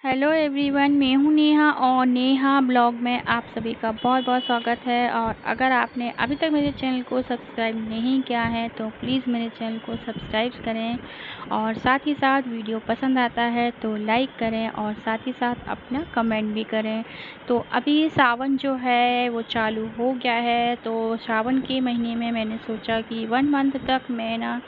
Hello everyone, मैं हूँ नेहा और नेहा ब्लॉग में आप सभी का बहुत बहुत स्वागत है। और अगर आपने अभी तक मेरे चैनल को सब्सक्राइब नहीं किया है तो प्लीज़ मेरे चैनल को सब्सक्राइब करें और साथ ही साथ वीडियो पसंद आता है तो लाइक करें और साथ ही साथ अपना कमेंट भी करें। तो अभी सावन जो है वो चालू हो गया है, तो सावन के महीने में मैंने सोचा कि 1 मंथ तक मैं ना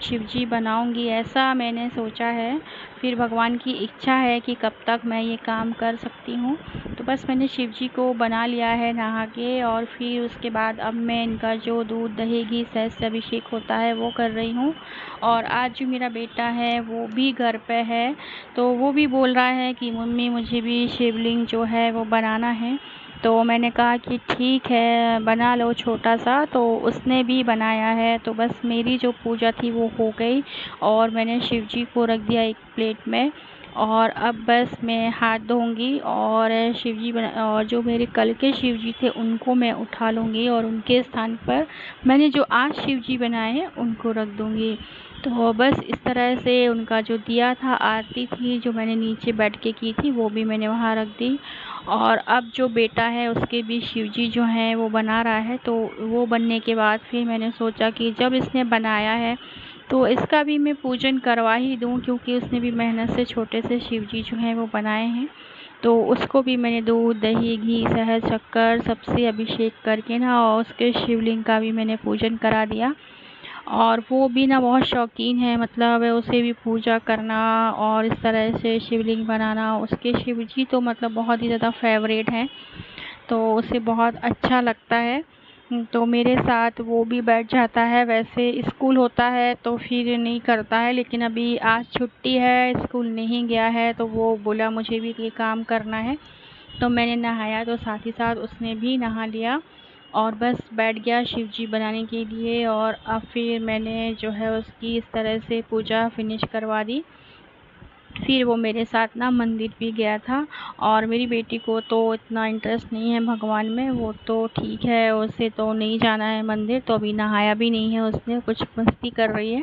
शिवजी बनाऊंगी, ऐसा मैंने सोचा है। फिर भगवान की इच्छा है कि कब तक मैं ये काम कर सकती हूँ। तो बस मैंने शिवजी को बना लिया है नहा के, और फिर उसके बाद अब मैं इनका जो दूध दही घी सहस्त्र अभिषेक होता है वो कर रही हूँ। और आज जो मेरा बेटा है वो भी घर पे है, तो वो भी बोल रहा है कि मम्मी मुझे भी शिवलिंग जो है वो बनाना है। तो मैंने कहा कि ठीक है बना लो छोटा सा, तो उसने भी बनाया है। तो बस मेरी जो पूजा थी वो हो गई और मैंने शिवजी को रख दिया एक प्लेट में। और अब बस मैं हाथ धोऊंगी और और जो मेरे कल के शिवजी थे उनको मैं उठा लूँगी और उनके स्थान पर मैंने जो आज शिवजी बनाए हैं उनको रख दूँगी। तो बस इस तरह से उनका जो दिया था, आरती थी जो मैंने नीचे बैठ के की थी, वो भी मैंने वहाँ रख दी। और अब जो बेटा है उसके भी शिवजी जो हैं वो बना रहा है, तो वो बनने के बाद फिर मैंने सोचा कि जब इसने बनाया है तो इसका भी मैं पूजन करवा ही दूं, क्योंकि उसने भी मेहनत से छोटे से शिवजी जो हैं वो बनाए हैं। तो उसको भी मैंने दूध दही घी शहद शक्कर सबसे अभिषेक करके ना और उसके शिवलिंग का भी मैंने पूजन करा दिया। और वो भी ना बहुत शौकीन है, मतलब उसे भी पूजा करना और इस तरह से शिवलिंग बनाना, उसके शिवजी तो मतलब बहुत ही ज़्यादा फेवरेट हैं, तो उसे बहुत अच्छा लगता है। तो मेरे साथ वो भी बैठ जाता है। वैसे स्कूल होता है तो फिर नहीं करता है, लेकिन अभी आज छुट्टी है, स्कूल नहीं गया है, तो वो बोला मुझे भी ये काम करना है। तो मैंने नहाया तो साथ ही साथ उसने भी नहा लिया और बस बैठ गया शिवजी बनाने के लिए। और अब फिर मैंने जो है उसकी इस तरह से पूजा फिनिश करवा दी। फिर वो मेरे साथ ना मंदिर भी गया था। और मेरी बेटी को तो इतना इंटरेस्ट नहीं है भगवान में, वो तो ठीक है, उसे तो नहीं जाना है मंदिर, तो अभी नहाया भी नहीं है, उसने कुछ मस्ती कर रही है।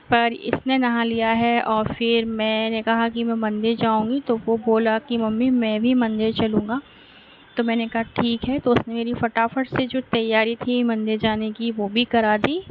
पर इसने नहा लिया है और फिर मैंने कहा कि मैं मंदिर जाऊंगी, तो वो बोला कि मम्मी मैं भी मंदिर चलूँगा। तो मैंने कहा ठीक है, तो उसने मेरी फटाफट से जो तैयारी थी मंदिर जाने की वो भी करा दी।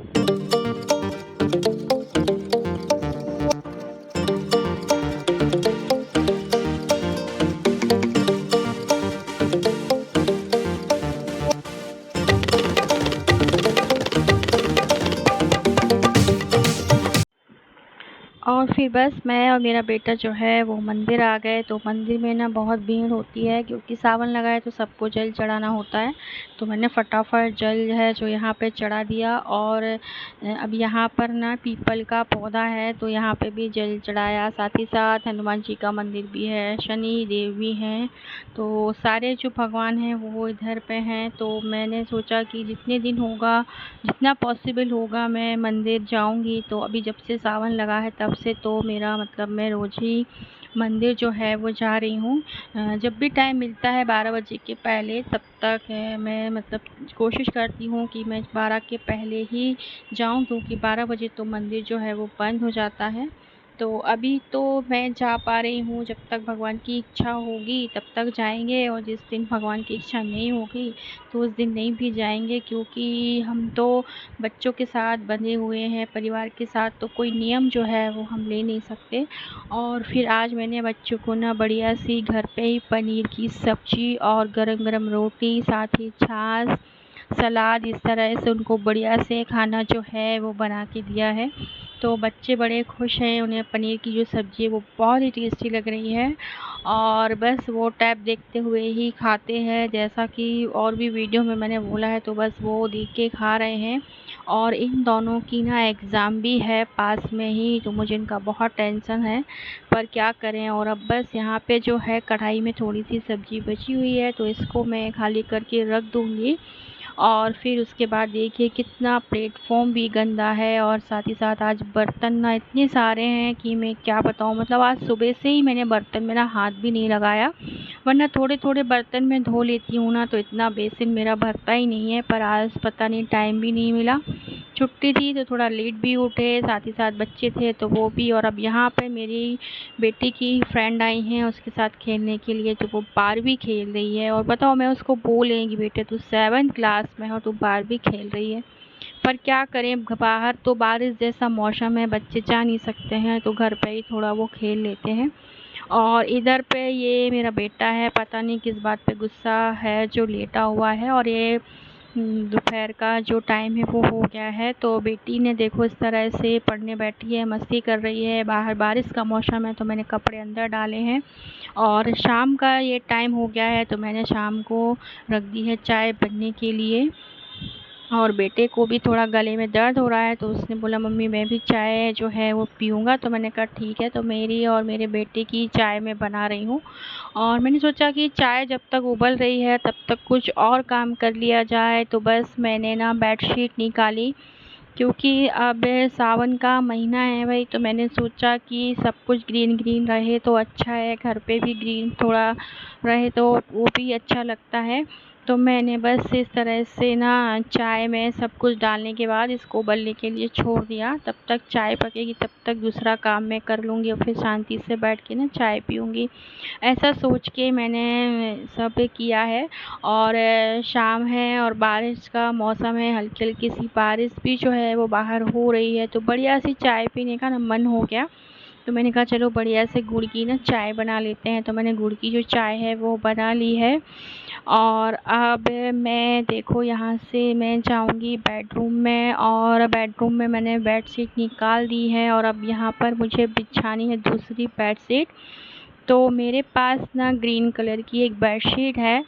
और फिर बस मैं और मेरा बेटा जो है वो मंदिर आ गए। तो मंदिर में ना बहुत भीड़ होती है, क्योंकि सावन लगा है तो सबको जल चढ़ाना होता है। तो मैंने फटाफट जल है जो यहाँ पे चढ़ा दिया। और अब यहाँ पर ना पीपल का पौधा है तो यहाँ पे भी जल चढ़ाया। साथ ही साथ हनुमान जी का मंदिर भी है, शनि देव भी हैं, तो सारे जो भगवान हैं वो इधर पे हैं। तो मैंने सोचा कि जितने दिन होगा, जितना पॉसिबल होगा मैं मंदिर जाऊंगी। तो अभी जब से सावन लगा है तब से तो मेरा मतलब मैं रोज़ ही मंदिर जो है वो जा रही हूँ। जब भी टाइम मिलता है 12 बजे के पहले, तब तक मैं मतलब कोशिश करती हूँ कि मैं 12 के पहले ही जाऊँ, क्योंकि 12 बजे तो मंदिर जो है वो बंद हो जाता है। तो अभी तो मैं जा पा रही हूँ, जब तक भगवान की इच्छा होगी तब तक जाएंगे, और जिस दिन भगवान की इच्छा नहीं होगी तो उस दिन नहीं भी जाएंगे, क्योंकि हम तो बच्चों के साथ बंधे हुए हैं, परिवार के साथ, तो कोई नियम जो है वो हम ले नहीं सकते। और फिर आज मैंने बच्चों को ना बढ़िया सी घर पे ही पनीर की सब्जी और गरम गरम रोटी, साथ ही छाछ सलाद, इस तरह से उनको बढ़िया से खाना जो है वो बना के दिया है। तो बच्चे बड़े खुश हैं, उन्हें पनीर की जो सब्ज़ी है वो बहुत ही टेस्टी लग रही है। और बस वो टैब देखते हुए ही खाते हैं, जैसा कि और भी वीडियो में मैंने बोला है, तो बस वो देख के खा रहे हैं। और इन दोनों की ना एग्ज़ाम भी है पास में ही, तो मुझे इनका बहुत टेंशन है, पर क्या करें। और अब बस यहाँ पे जो है कढ़ाई में थोड़ी सी सब्ज़ी बची हुई है, तो इसको मैं खाली करके रख दूँगी। और फिर उसके बाद देखिए कितना प्लेटफॉर्म भी गंदा है, और साथ ही साथ आज बर्तन ना इतने सारे हैं कि मैं क्या बताऊँ। मतलब आज सुबह से ही मैंने बर्तन में ना हाथ भी नहीं लगाया, वरना थोड़े थोड़े बर्तन मैं धो लेती हूँ ना, तो इतना बेसिन मेरा भरता ही नहीं है। पर आज पता नहीं टाइम भी नहीं मिला, छुट्टी थी तो थोड़ा लेट भी उठे, साथ ही साथ बच्चे थे तो वो भी। और अब यहाँ पे मेरी बेटी की फ्रेंड आई हैं उसके साथ खेलने के लिए, तो वो बारबी खेल रही है। और बताओ, मैं उसको बोलेंगी बेटे तू 7th क्लास में हो, तू बारबी खेल रही है, पर क्या करें, बाहर तो बारिश जैसा मौसम है, बच्चे जा नहीं सकते हैं, तो घर पे ही थोड़ा वो खेल लेते हैं। और इधर पे ये मेरा बेटा है, पता नहीं किस बात पे गुस्सा है, जो लेटा हुआ है। और ये दोपहर का जो टाइम है वो हो गया है, तो बेटी ने देखो इस तरह से पढ़ने बैठी है, मस्ती कर रही है। बाहर बारिश का मौसम है तो मैंने कपड़े अंदर डाले हैं। और शाम का ये टाइम हो गया है तो मैंने शाम को रख दी है चाय बनने के लिए। और बेटे को भी थोड़ा गले में दर्द हो रहा है तो उसने बोला मम्मी मैं भी चाय जो है वो पीऊँगा, तो मैंने कहा ठीक है। तो मेरी और मेरे बेटे की चाय मैं बना रही हूँ। और मैंने सोचा कि चाय जब तक उबल रही है तब तक कुछ और काम कर लिया जाए, तो बस मैंने ना बेडशीट निकाली, क्योंकि अब सावन का महीना है भाई, तो मैंने सोचा कि सब कुछ ग्रीन ग्रीन रहे तो अच्छा है, घर पे भी ग्रीन थोड़ा रहे तो वो भी अच्छा लगता है। तो मैंने बस इस तरह से ना चाय में सब कुछ डालने के बाद इसको उबलने के लिए छोड़ दिया। तब तक चाय पकेगी, तब तक दूसरा काम मैं कर लूँगी और फिर शांति से बैठ के ना चाय पीऊँगी। ऐसा सोच के मैंने सब किया है। और शाम है और बारिश का मौसम है, हल्की हल्की सी बारिश भी जो है वो बाहर हो रही है, तो बढ़िया सी चाय पीने का ना मन हो गया। तो मैंने कहा चलो बढ़िया से गुड़ की ना चाय बना लेते हैं, तो मैंने गुड़ की जो चाय है वो बना ली है। और अब मैं देखो यहाँ से मैं जाऊँगी बेडरूम में, और बेडरूम में मैंने बेडशीट निकाल दी है और अब यहाँ पर मुझे बिछानी है दूसरी बेडशीट। तो मेरे पास ना ग्रीन कलर की एक बेडशीट है,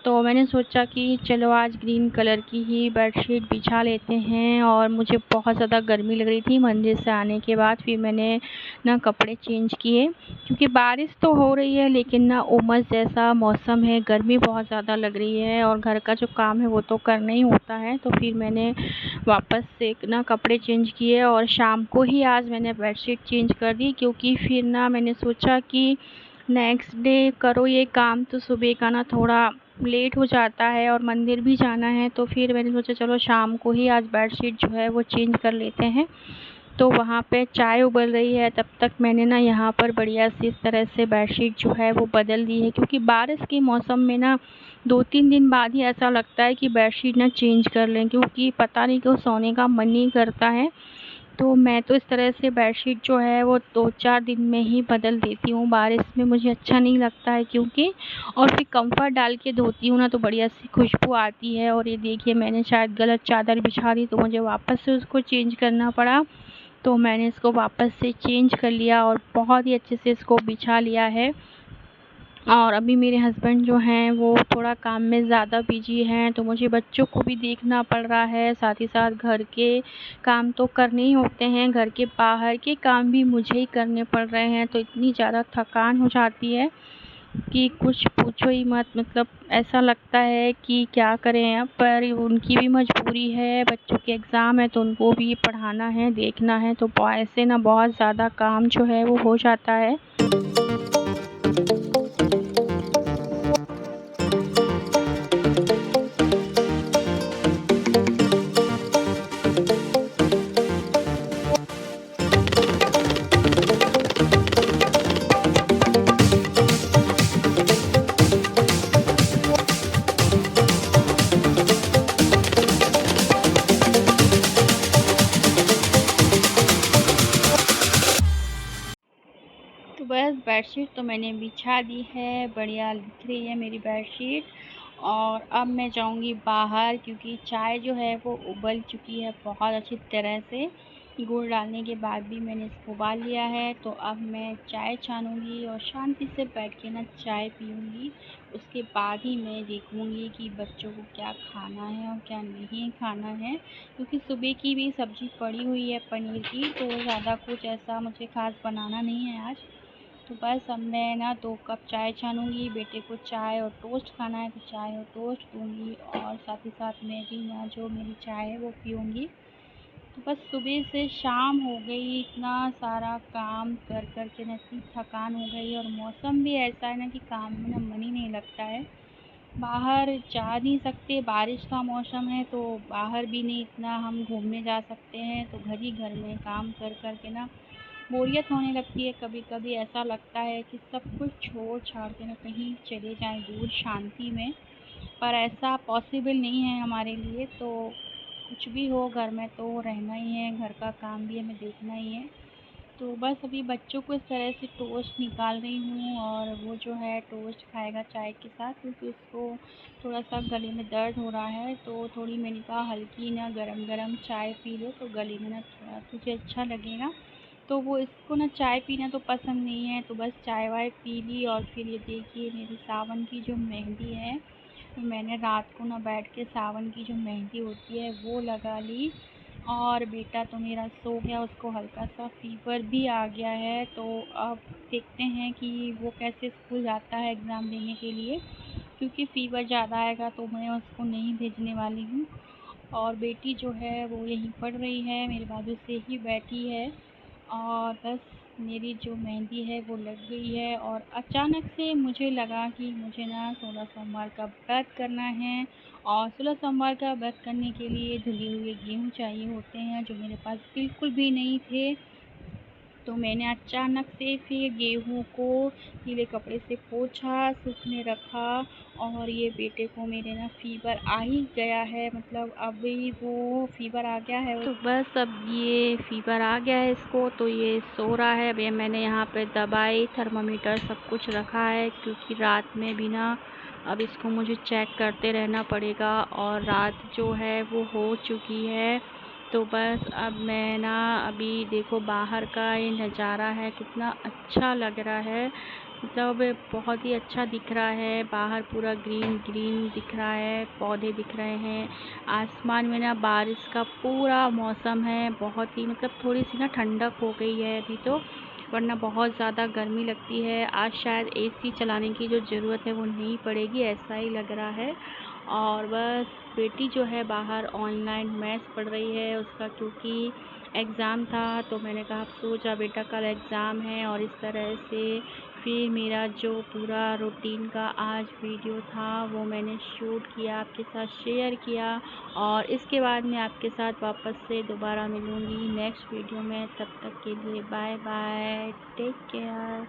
तो मैंने सोचा कि चलो आज ग्रीन कलर की ही बेडशीट बिछा लेते हैं। और मुझे बहुत ज़्यादा गर्मी लग रही थी मंदिर से आने के बाद, फिर मैंने ना कपड़े चेंज किए, क्योंकि बारिश तो हो रही है लेकिन ना उमस जैसा मौसम है, गर्मी बहुत ज़्यादा लग रही है और घर का जो काम है वो तो करना ही होता है। तो फिर मैंने वापस से ना कपड़े चेंज किए और शाम को ही आज मैंने बेडशीट चेंज कर दी, क्योंकि फिर ना मैंने सोचा कि नेक्स्ट डे करो ये काम तो सुबह का ना थोड़ा लेट हो जाता है और मंदिर भी जाना है। तो फिर मैंने सोचा चलो शाम को ही आज बेडशीट जो है वो चेंज कर लेते हैं। तो वहाँ पे चाय उबल रही है, तब तक मैंने ना यहाँ पर बढ़िया सी इस तरह से बेडशीट जो है वो बदल दी है, क्योंकि बारिश के मौसम में ना 2-3 दिन बाद ही ऐसा लगता है कि बेडशीट ना चेंज कर लें, क्योंकि पता नहीं क्यों सोने का मन नहीं करता है। तो मैं तो इस तरह से बेडशीट जो है वो 2-4 दिन में ही बदल देती हूँ, बारिश में मुझे अच्छा नहीं लगता है क्योंकि। और फिर कम्फर्ट डाल के धोती हूँ ना तो बढ़िया सी खुशबू आती है। और ये देखिए मैंने शायद गलत चादर बिछा दी, तो मुझे वापस से उसको चेंज करना पड़ा। तो मैंने इसको वापस से चेंज कर लिया और बहुत ही अच्छे से इसको बिछा लिया है। और अभी मेरे हस्बैंड जो हैं वो थोड़ा काम में ज़्यादा बिजी हैं, तो मुझे बच्चों को भी देखना पड़ रहा है, साथ ही साथ घर के काम तो करने ही होते हैं, घर के बाहर के काम भी मुझे ही करने पड़ रहे हैं। तो इतनी ज़्यादा थकान हो जाती है कि कुछ पूछो ही मत, मतलब ऐसा लगता है कि क्या करें। अब पर उनकी भी मजबूरी है, बच्चों के एग्ज़ाम है तो उनको भी पढ़ाना है, देखना है, तो ऐसे ना बहुत ज़्यादा काम जो है वो हो जाता है। तो बस बेडशीट तो मैंने बिछा दी है, बढ़िया दिख रही है मेरी बेडशीट। और अब मैं जाऊंगी बाहर, क्योंकि चाय जो है वो उबल चुकी है बहुत अच्छी तरह से। गुड़ डालने के बाद भी मैंने इसको उबाल लिया है, तो अब मैं चाय छानूंगी और शांति से बैठ के ना चाय पीऊँगी। उसके बाद ही मैं देखूँगी कि बच्चों को क्या खाना है और क्या नहीं खाना है, क्योंकि सुबह की भी सब्ज़ी पड़ी हुई है पनीर की, तो ज़्यादा कुछ ऐसा मुझे ख़ास बनाना नहीं है आज। तो बस अब मैं ना 2 कप चाय छानूँगी, बेटे को चाय और टोस्ट खाना है तो चाय और टोस्ट दूँगी, और साथ ही साथ मैं भी ना जो मेरी चाय है वो पीऊँगी। तो बस सुबह से शाम हो गई, इतना सारा काम कर कर के ना इतनी थकान हो गई, और मौसम भी ऐसा है ना कि काम में ना मन ही नहीं लगता है। बाहर जा नहीं सकते, बारिश का मौसम है तो बाहर भी नहीं इतना हम घूमने जा सकते हैं, तो घर ही घर में काम कर कर के ना बोरियत होने लगती है। कभी कभी ऐसा लगता है कि सब कुछ छोड़ छाड़ के ना कहीं चले जाएं दूर शांति में, पर ऐसा पॉसिबल नहीं है हमारे लिए। तो कुछ भी हो घर में तो रहना ही है, घर का काम भी हमें देखना ही है। तो बस अभी बच्चों को इस तरह से टोस्ट निकाल रही हूँ, और वो जो है टोस्ट खाएगा चाय के साथ, क्योंकि उसको थोड़ा सा गले में दर्द हो रहा है। तो थोड़ी मैंने कहा हल्की ना गरम गरम चाय पी लो तो गले में ना थोड़ा तुझे अच्छा लगेगा। तो वो इसको ना चाय पीना तो पसंद नहीं है, तो बस चाय वाय पी ली। और फिर ये देखिए मेरी सावन की जो मेहंदी है, तो मैंने रात को ना बैठ के सावन की जो मेहंदी होती है वो लगा ली। और बेटा तो मेरा सो गया, उसको हल्का सा फीवर भी आ गया है। तो अब देखते हैं कि वो कैसे स्कूल जाता है एग्ज़ाम देने के लिए, क्योंकि फ़ीवर ज़्यादा आएगा तो मैं उसको नहीं भेजने वाली हूँ। और बेटी जो है वो यहीं पढ़ रही है, मेरे बाजू से ही बैठी है। और बस मेरी जो मेहंदी है वो लग गई है, और अचानक से मुझे लगा कि मुझे ना 16 सोमवार का व्रत करना है। और 16 सोमवार का व्रत करने के लिए धुले हुए गेहूँ चाहिए होते हैं, जो मेरे पास बिल्कुल भी नहीं थे। तो मैंने अचानक से फिर गेहूँ को गीले कपड़े से पोंछा, सूखने रखा। और ये बेटे को मेरे ना फ़ीवर आ ही गया है, मतलब अभी वो फ़ीवर आ गया है। तो बस अब ये फ़ीवर आ गया है इसको, तो ये सो रहा है। अब ये मैंने यहाँ पे दवाई, थर्मामीटर सब कुछ रखा है, क्योंकि रात में भी ना अब इसको मुझे चेक करते रहना पड़ेगा। और रात जो है वो हो चुकी है। तो बस अब मैं ना अभी देखो बाहर का ये नज़ारा है, कितना अच्छा लग रहा है, मतलब बहुत ही अच्छा दिख रहा है। बाहर पूरा ग्रीन ग्रीन दिख रहा है, पौधे दिख रहे हैं। आसमान में ना बारिश का पूरा मौसम है, बहुत ही मतलब थोड़ी सी ना ठंडक हो गई है अभी तो, वरना बहुत ज़्यादा गर्मी लगती है। आज शायद एसी चलाने की जो ज़रूरत है वो नहीं पड़ेगी, ऐसा ही लग रहा है। और बस बेटी जो है बाहर ऑनलाइन मैथ्स पढ़ रही है उसका, क्योंकि एग्ज़ाम था। तो मैंने कहा अब सो जा बेटा, कल एग्ज़ाम है। और इस तरह से फिर मेरा जो पूरा रूटीन का आज वीडियो था वो मैंने शूट किया, आपके साथ शेयर किया। और इसके बाद मैं आपके साथ वापस से दोबारा मिलूँगी नेक्स्ट वीडियो में। तब तक के लिए बाय बाय, टेक केयर।